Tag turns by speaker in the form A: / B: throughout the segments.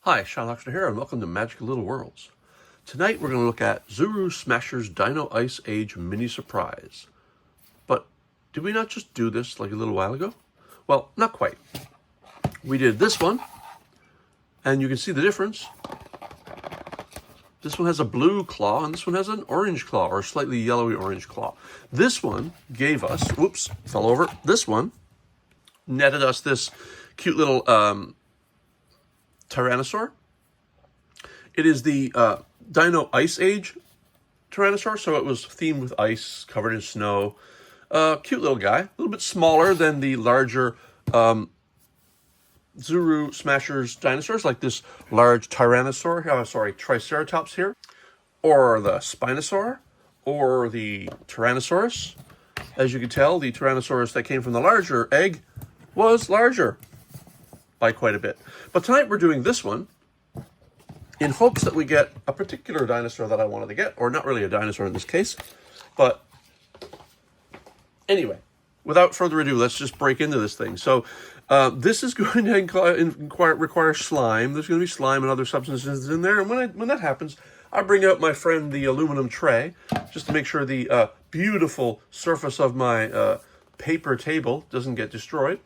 A: Hi, Sean Oxford here, and welcome to Magical Little Worlds. Tonight we're going to look at Zuru Smasher's Dino Ice Age Mini Surprise. But did we not just do this like a little while ago? Well, not quite. We did this one, and you can see the difference. This one has a blue claw, and this one has an orange claw, or a slightly yellowy orange claw. This one gave us, whoops, fell over. This one netted us this cute little Tyrannosaur. It is the Dino Ice Age Tyrannosaur, so it was themed with ice, covered in snow. Cute little guy, a little bit smaller than the larger Zuru Smasher's dinosaurs, like this large Triceratops here, or the Spinosaur, or the Tyrannosaurus. As you can tell, the Tyrannosaurus that came from the larger egg was larger by quite a bit. But tonight we're doing this one in hopes that we get a particular dinosaur that I wanted to get, or not really a dinosaur in this case. But anyway, without further ado, let's just break into this thing. So this is going to require slime. There's going to be slime and other substances in there. And when that happens, I bring out my friend the aluminum tray, just to make sure the beautiful surface of my paper table doesn't get destroyed.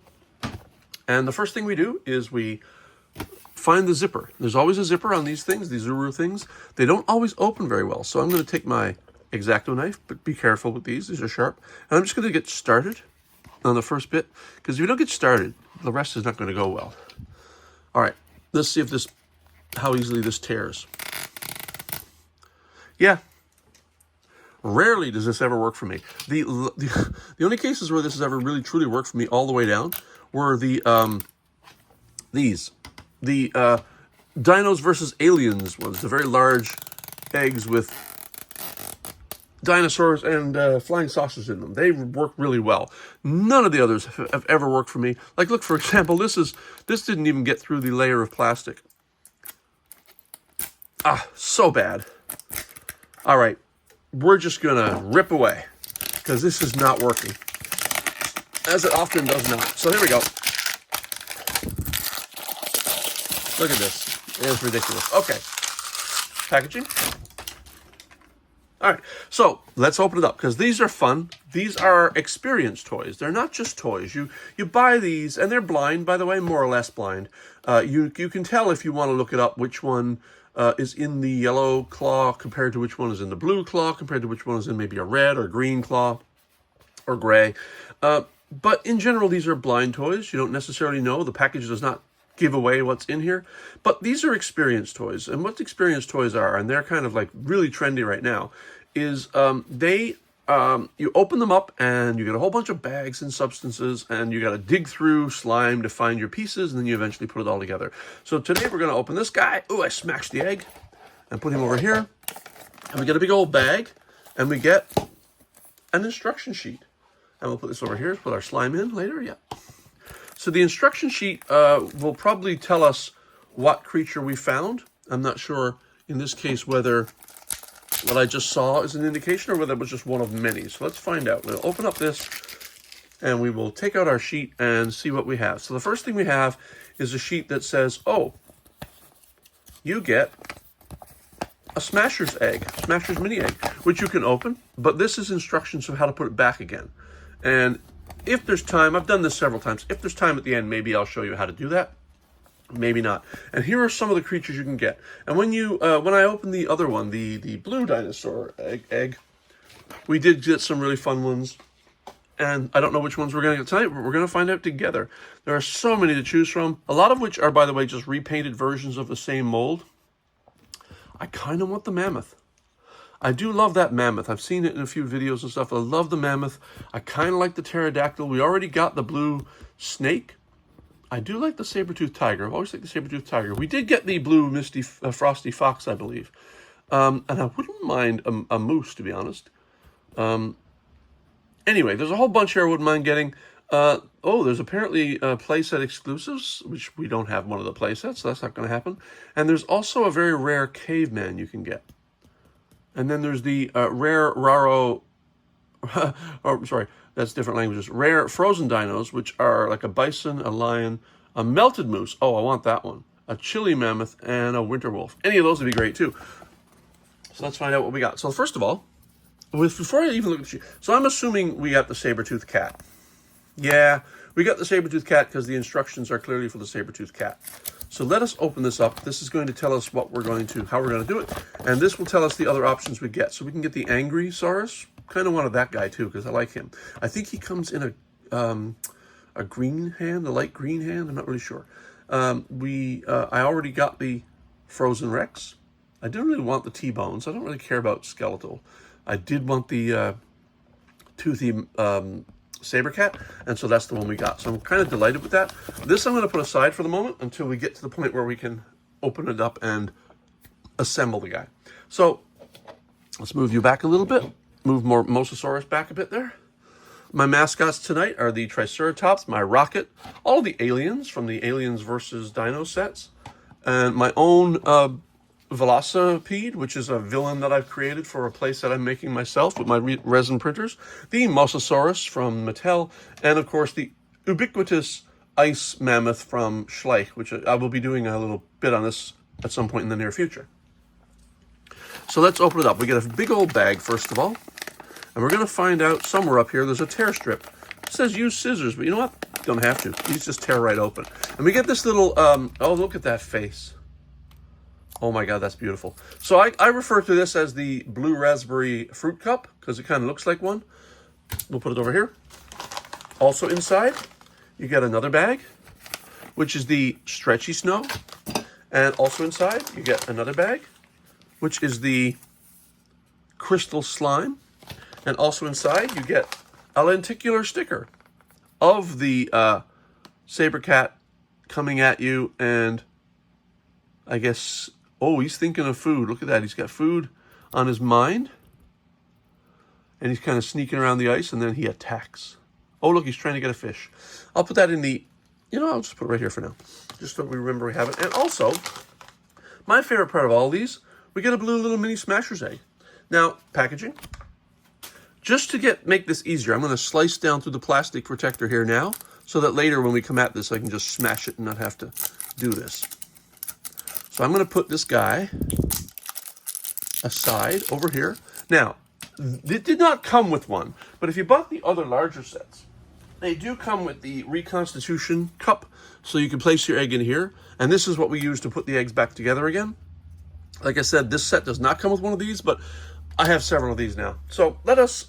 A: And the first thing we do is we find the zipper. There's always a zipper on these things, these Zuru things. They don't always open very well. So I'm going to take my X-Acto knife, but be careful with these. These are sharp. And I'm just going to get started on the first bit, because if you don't get started, the rest is not going to go well. All right, let's see if how easily this tears. Yeah. Rarely does this ever work for me. The only cases where this has ever really truly worked for me all the way down were the Dinos versus Aliens ones, the very large eggs with dinosaurs and flying saucers in them. They work really well. None of the others have ever worked for me. Like, look, for example, this didn't even get through the layer of plastic. Ah, so bad. All right, we're just gonna rip away, because this is not working, as it often does not. So here we go. Look at this. It's ridiculous. Okay. Packaging. All right. So let's open it up, because these are fun. These are experience toys. They're not just toys. You buy these, and they're blind, by the way, more or less blind. You can tell if you want to look it up which one is in the yellow claw compared to which one is in the blue claw, compared to which one is in maybe a red or green claw or gray. But in general, these are blind toys. You don't necessarily know. The package does not give away what's in here. But these are experience toys. And what experience toys are, and they're kind of like really trendy right now, is you open them up and you get a whole bunch of bags and substances, and you got to dig through slime to find your pieces, and then you eventually put it all together. So today we're going to open this guy. Oh, I smashed the egg and put him over here. And we get a big old bag, and we get an instruction sheet. And we'll put this over here, put our slime in later. Yeah. So the instruction sheet will probably tell us what creature we found. I'm not sure in this case whether what I just saw is an indication or whether it was just one of many. So let's find out. We'll open up this, and we will take out our sheet and see what we have. So the first thing we have is a sheet that says, oh, you get a Smasher's egg, Smasher's mini egg, which you can open. But this is instructions of how to put it back again. And if there's time, I've done this several times. If there's time at the end, maybe I'll show you how to do that. Maybe not. And here are some of the creatures you can get. And when I opened the other one, the blue dinosaur egg, we did get some really fun ones. And I don't know which ones we're going to get tonight, but we're going to find out together. There are so many to choose from. A lot of which are, by the way, just repainted versions of the same mold. I kind of want the mammoth. I do love that mammoth. I've seen it in a few videos and stuff. I love the mammoth. I kind of like the pterodactyl. We already got the blue snake. I do like the saber-toothed tiger. I've always liked the saber-toothed tiger. We did get the blue misty frosty fox, I believe. And I wouldn't mind a moose, to be honest. Anyway, there's a whole bunch here I wouldn't mind getting. Oh, there's apparently playset exclusives, which we don't have one of the playsets, so that's not going to happen. And there's also a very rare caveman you can get. And then there's the rare Raro, oh, sorry, that's different languages. Rare frozen dinos, which are like a bison, a lion, a melted moose. Oh, I want that one. a chili mammoth, and a winter wolf. Any of those would be great too. So let's find out what we got. So first of all, before I even look at you, so I'm assuming we got the saber-tooth cat. Yeah, we got the saber-tooth cat because the instructions are clearly for the saber-tooth cat. So let us open this up. This is going to tell us how we're going to do it. And this will tell us the other options we get. So we can get the Angry-saurus. Kind of wanted that guy too because I like him. I think he comes in a green hand, a light green hand. I'm not really sure. I already got the Frozen Rex. I didn't really want the T-bones. I don't really care about skeletal. I did want the toothy saber cat, and so that's the one we got. So I'm kind of delighted with that. This I'm going to put aside for the moment until we get to the point where we can open it up and assemble the guy. So let's move you back a little bit. Move more Mosasaurus back a bit there. My mascots tonight are the Triceratops, my Rocket, all the aliens from the Aliens versus Dino sets, and my own Velocipede, which is a villain that I've created for a place that I'm making myself with my resin printers, the Mosasaurus from Mattel, and of course the ubiquitous ice mammoth from Schleich, which I will be doing a little bit on this at some point in the near future. So let's open it up. We get a big old bag first of all, and we're going to find out somewhere up here there's a tear strip. It says use scissors, but you know what? Don't have to. These just tear right open. And we get this little, oh, look at that face. Oh my God, that's beautiful. So I refer to this as the blue raspberry fruit cup because it kind of looks like one. We'll put it over here. Also inside, you get another bag, which is the Stretchy Snow. And also inside, you get another bag, which is the Crystal Slime. And also inside, you get a lenticular sticker of the saber cat coming at you, and I guess... Oh, he's thinking of food. Look at that. He's got food on his mind. And he's kind of sneaking around the ice, and then he attacks. Oh, look, he's trying to get a fish. I'll put that in the... I'll just put it right here for now. Just so we remember we have it. And also, my favorite part of all these, we get a blue little mini Smasher's egg. Now, packaging. Just to make this easier, I'm going to slice down through the plastic protector here now, so that later when we come at this, I can just smash it and not have to do this. So I'm going to put this guy aside over here. Now, it did not come with one, but if you bought the other larger sets, they do come with the reconstitution cup, so you can place your egg in here. And this is what we use to put the eggs back together again. Like I said, this set does not come with one of these, but I have several of these now. So let us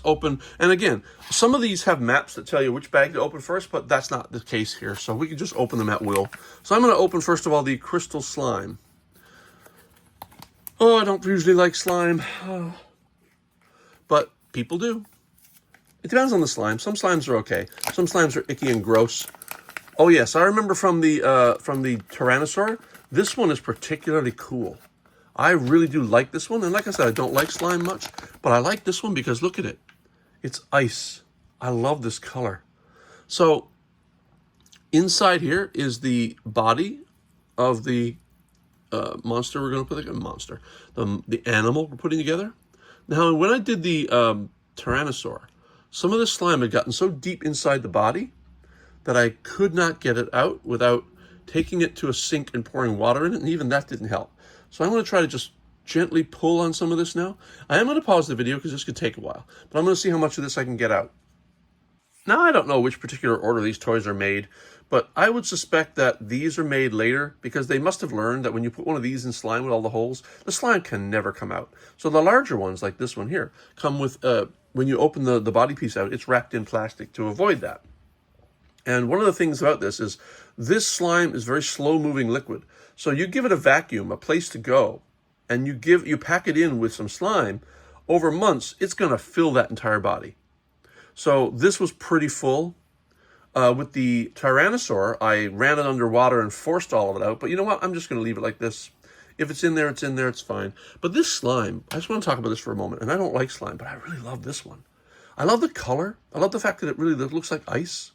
A: open. And again, some of these have maps that tell you which bag to open first, but that's not the case here. So we can just open them at will. So I'm going to open, first of all, the Crystal Slime. Oh, I don't usually like slime. But people do. It depends on the slime. Some slimes are okay. Some slimes are icky and gross. Oh, yes. I remember from the Tyrannosaur, this one is particularly cool. I really do like this one. And like I said, I don't like slime much, but I like this one because look at it. It's ice. I love this color. So inside here is the body of the monster we're going to put together. The animal we're putting together. Now, when I did the Tyrannosaur, some of the slime had gotten so deep inside the body that I could not get it out without taking it to a sink and pouring water in it, and even that didn't help. So I'm going to try to just gently pull on some of this now. I am going to pause the video because this could take a while, but I'm going to see how much of this I can get out. Now, I don't know which particular order these toys are made, but I would suspect that these are made later because they must have learned that when you put one of these in slime with all the holes, the slime can never come out. So the larger ones, like this one here, come with, when you open the body piece out, it's wrapped in plastic to avoid that. And one of the things about this is this slime is very slow-moving liquid. So you give it a vacuum, a place to go, and you pack it in with some slime, over months, it's going to fill that entire body. So this was pretty full. With the Tyrannosaur, I ran it underwater and forced all of it out. But you know what? I'm just going to leave it like this. If it's in there, it's in there. It's fine. But this slime, I just want to talk about this for a moment. And I don't like slime, but I really love this one. I love the color. I love the fact that it really looks like ice.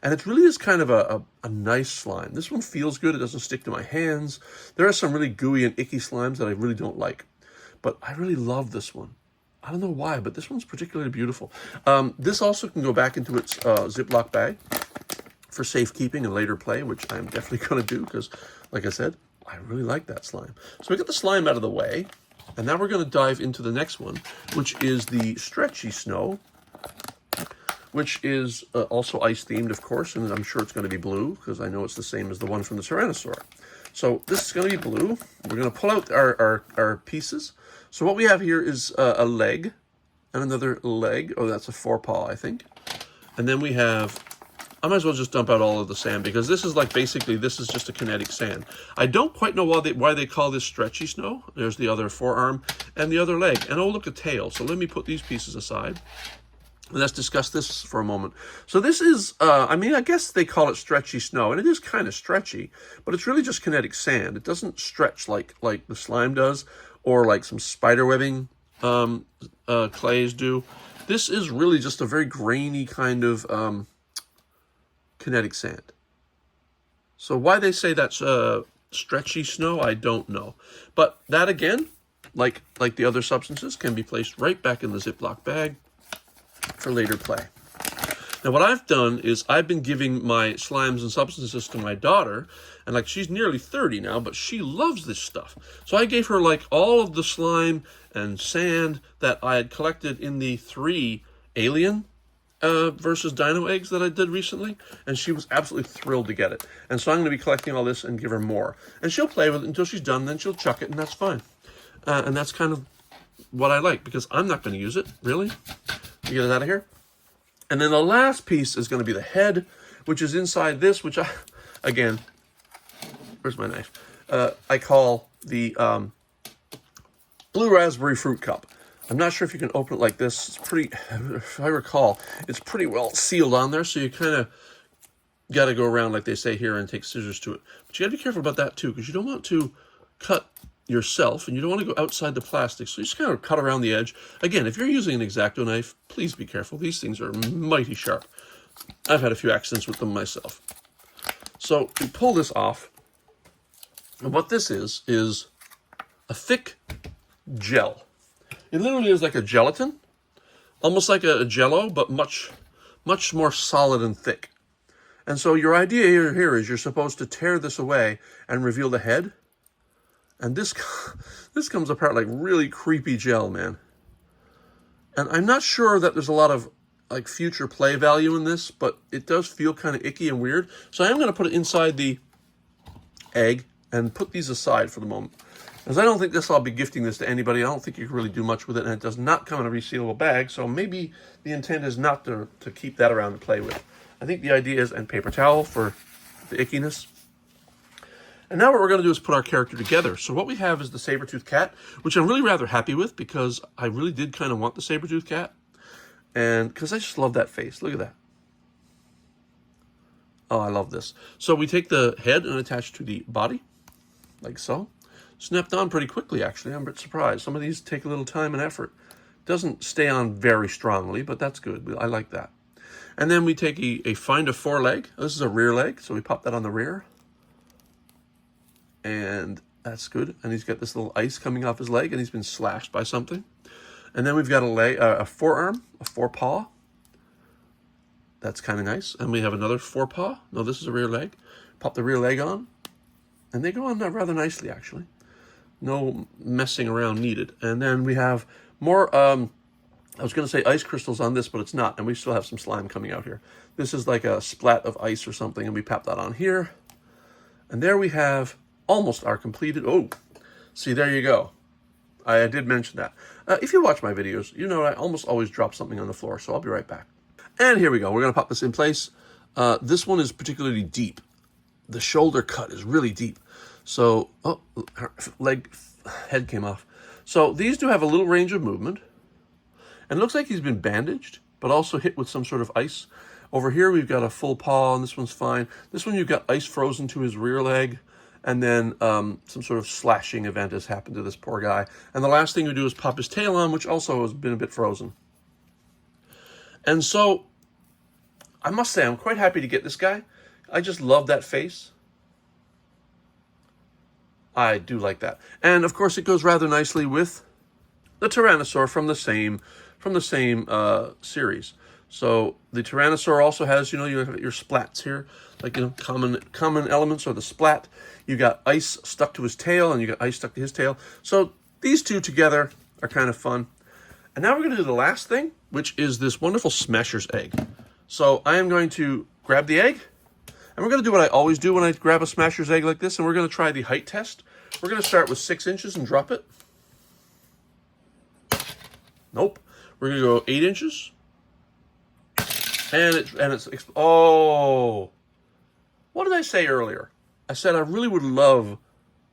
A: And it really is kind of a nice slime. This one feels good. It doesn't stick to my hands. There are some really gooey and icky slimes that I really don't like. But I really love this one. I don't know why, but this one's particularly beautiful. This also can go back into its Ziploc bag for safekeeping and later play, which I'm definitely going to do because, like I said, I really like that slime. So we got the slime out of the way, and now we're going to dive into the next one, which is the Stretchy Snow, which is also ice-themed, of course, and I'm sure it's going to be blue, because I know it's the same as the one from the Tyrannosaur. So this is going to be blue. We're going to pull out our pieces. So what we have here is a leg, and another leg. Oh, that's a forepaw, I think. And then we have... I might as well just dump out all of the sand, because this is like, basically, this is just a kinetic sand. I don't quite know why they call this Stretchy Snow. There's the other forearm and the other leg. And oh, look, a tail. So let me put these pieces aside. Let's discuss this for a moment. So this is, I mean, I guess they call it Stretchy Snow, and it is kind of stretchy, but it's really just kinetic sand. It doesn't stretch like the slime does, or like some spider webbing clays do. This is really just a very grainy kind of kinetic sand. So why they say that's Stretchy Snow, I don't know. But that, again, like the other substances, can be placed right back in the Ziploc bag for later play. Now what I've done is I've been giving my slimes and substances to my daughter, and like she's nearly 30 now, but she loves this stuff. So I gave her like all of the slime and sand that I had collected in the 3 alien versus dino eggs that I did recently, and she was absolutely thrilled to get it. And so I'm going to be collecting all this and give her more. And she'll play with it until she's done, then she'll chuck it, and that's fine. And that's kind of what I like, because I'm not going to use it, really. Get it out of here. And then the last piece is going to be the head, which is inside this, which I, again, where's my knife? I call the blue raspberry fruit cup. I'm not sure if you can open it like this. It's pretty, if I recall, it's pretty well sealed on there, so you kind of got to go around, like they say here, and take scissors to it. But you got to be careful about that too, because you don't want to cut yourself, and you don't want to go outside the plastic, so you just kind of cut around the edge. Again, if you're using an X-Acto knife, please be careful. These things are mighty sharp. I've had a few accidents with them myself. So we pull this off, and what this is a thick gel. It literally is like a gelatin, almost like a Jell-O, but much more solid and thick. And so your idea here is you're supposed to tear this away and reveal the head. And this comes apart like really creepy gel, man. And I'm not sure that there's a lot of like future play value in this, but it does feel kind of icky and weird. So I am going to put it inside the egg and put these aside for the moment. As I don't think I'll be gifting this to anybody. I don't think you can really do much with it, and it does not come in a resealable bag, so maybe the intent is not to keep that around and play with. I think the idea is, and paper towel for the ickiness. And now what we're going to do is put our character together. So what we have is the saber-tooth cat, which I'm really rather happy with, because I really did kind of want the saber-tooth cat. And because I just love that face. Look at that. Oh, I love this. So we take the head and attach to the body, like so. Snapped on pretty quickly, actually. I'm a bit surprised. Some of these take a little time and effort. Doesn't stay on very strongly, but that's good. I like that. And then we take a find a foreleg. This is a rear leg, so we pop that on the rear. And that's good. And he's got this little ice coming off his leg, and he's been slashed by something. And then we've got a forearm, a forepaw. That's kind of nice. And we have another forepaw. No, this is a rear leg. Pop the rear leg on. And they go on rather nicely, actually. No messing around needed. And then we have more, I was going to say ice crystals on this, but it's not. And we still have some slime coming out here. This is like a splat of ice or something, and we pop that on here. And there we have almost our completed, oh, see, there you go. I did mention that. If you watch my videos, you know I almost always drop something on the floor, so I'll be right back. And here we go. We're going to pop this in place. This one is particularly deep. The shoulder cut is really deep. So, oh, her head came off. So these do have a little range of movement. And it looks like he's been bandaged, but also hit with some sort of ice. Over here we've got a full paw, and this one's fine. This one you've got ice frozen to his rear leg. And then some sort of slashing event has happened to this poor guy. And the last thing we do is pop his tail on, which also has been a bit frozen. And so, I must say, I'm quite happy to get this guy. I just love that face. I do like that. And of course it goes rather nicely with the Tyrannosaur from the same series. So the Tyrannosaur also has, you have your splats here, like, common elements are the splat. You got ice stuck to his tail, and you got ice stuck to his tail. So these two together are kind of fun. And now we're going to do the last thing, which is this wonderful smasher's egg. So I am going to grab the egg, and we're going to do what I always do when I grab a smasher's egg like this, and we're going to try the height test. We're going to start with 6 inches and drop it. Nope. We're going to go 8 inches. And it's oh, what did I say earlier? I said I really would love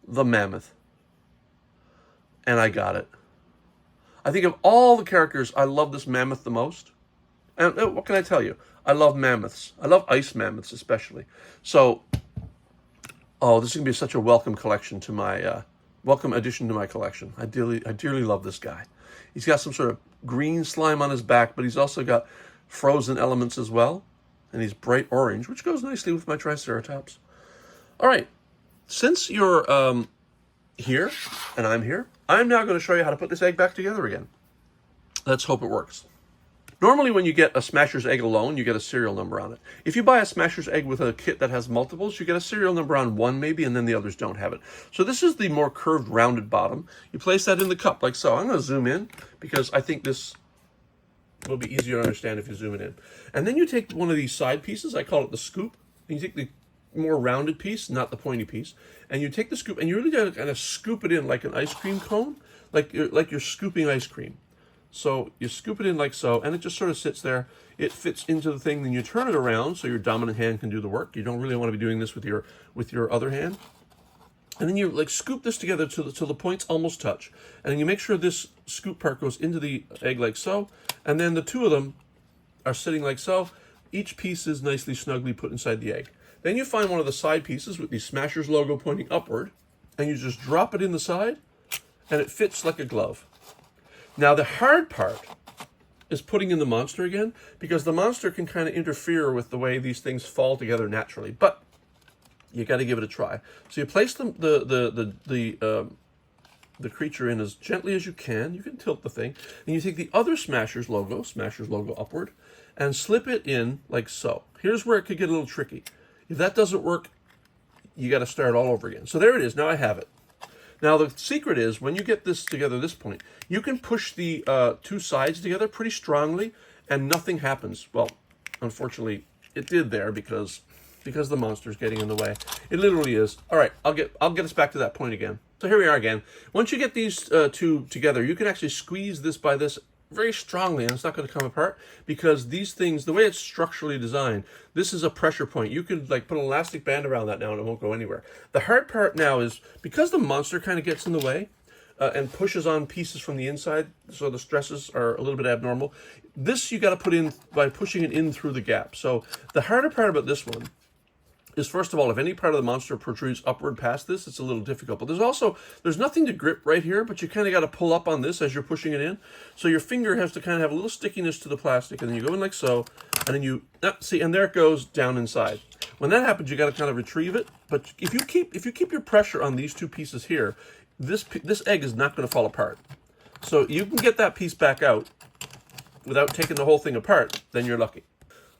A: the mammoth, and I got it. I think of all the characters, I love this mammoth the most. And what can I tell you? I love mammoths. I love ice mammoths especially. So, oh, this is gonna be such a welcome collection to my welcome addition to my collection. I dearly love this guy. He's got some sort of green slime on his back, but he's also got frozen elements as well, and he's bright orange, which goes nicely with my Triceratops. All right, since you're here and I'm here, I'm now going to show you how to put this egg back together again. Let's hope it works. Normally when you get a smasher's egg alone, you get a serial number on it. If you buy a smasher's egg with a kit that has multiples, you get a serial number on one maybe, and then the others don't have it. So this is the more curved, rounded bottom. You place that in the cup like so. I'm going to zoom in because I think this will be easier to understand if you zoom it in. And then you take one of these side pieces, I call it the scoop, and you take the more rounded piece, not the pointy piece, and you take the scoop, and you really gotta kind of scoop it in like an ice cream cone, like you're scooping ice cream. So you scoop it in like so, and it just sort of sits there. It fits into the thing, then you turn it around so your dominant hand can do the work. You don't really want to be doing this with your other hand. And then you like scoop this together till the points almost touch. And then you make sure this scoop part goes into the egg like so. And then the two of them are sitting like so. Each piece is nicely snugly put inside the egg. Then you find one of the side pieces with the Smasher's logo pointing upward, and you just drop it in the side, and it fits like a glove. Now the hard part is putting in the monster again, because the monster can kind of interfere with the way these things fall together naturally. But you got to give it a try. So you place the creature in as gently as you can. You can tilt the thing, and you take the other Smasher's logo upward, and slip it in like so. Here's where it could get a little tricky. If that doesn't work, you got to start all over again. So there it is. Now I have it. Now the secret is when you get this together at this point, you can push the two sides together pretty strongly, and nothing happens. Well, unfortunately, it did there because the monster's getting in the way. It literally is. All right, I'll get us back to that point again. So here we are again. Once you get these two together, you can actually squeeze this by this very strongly, and it's not going to come apart because these things, the way it's structurally designed, this is a pressure point. You could like put an elastic band around that now and it won't go anywhere. The hard part now is because the monster kind of gets in the way and pushes on pieces from the inside, so the stresses are a little bit abnormal. This you got to put in by pushing it in through the gap. So the harder part about this one is, first of all, if any part of the monster protrudes upward past this, it's a little difficult. But there's nothing to grip right here, but you kind of got to pull up on this as you're pushing it in. So your finger has to kind of have a little stickiness to the plastic, and then you go in like so, and then you see, and there it goes down inside. When that happens, you got to kind of retrieve it. But if you keep your pressure on these two pieces here, this egg is not going to fall apart. So you can get that piece back out without taking the whole thing apart, then you're lucky.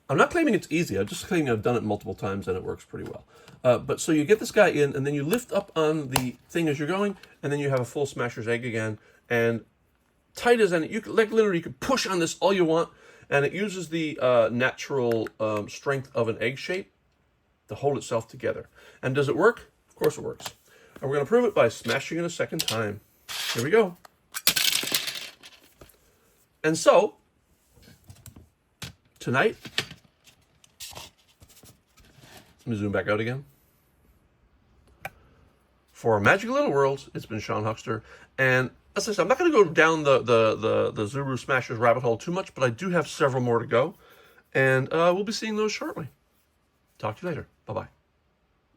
A: I'm not claiming it's easy. I'm just claiming I've done it multiple times and it works pretty well. But so you get this guy in, and then you lift up on the thing as you're going, and then you have a full Smasher's egg again. And tight as any, you could, like literally, you could push on this all you want, and it uses the natural strength of an egg shape to hold itself together. And does it work? Of course it works. And we're going to prove it by smashing it a second time. Here we go. And so tonight, let me zoom back out again. For Magic Little Worlds, it's been Sean Huckster. And as I said, I'm not going to go down the Zuru Smashers rabbit hole too much, but I do have several more to go. And we'll be seeing those shortly. Talk to you later. Bye-bye.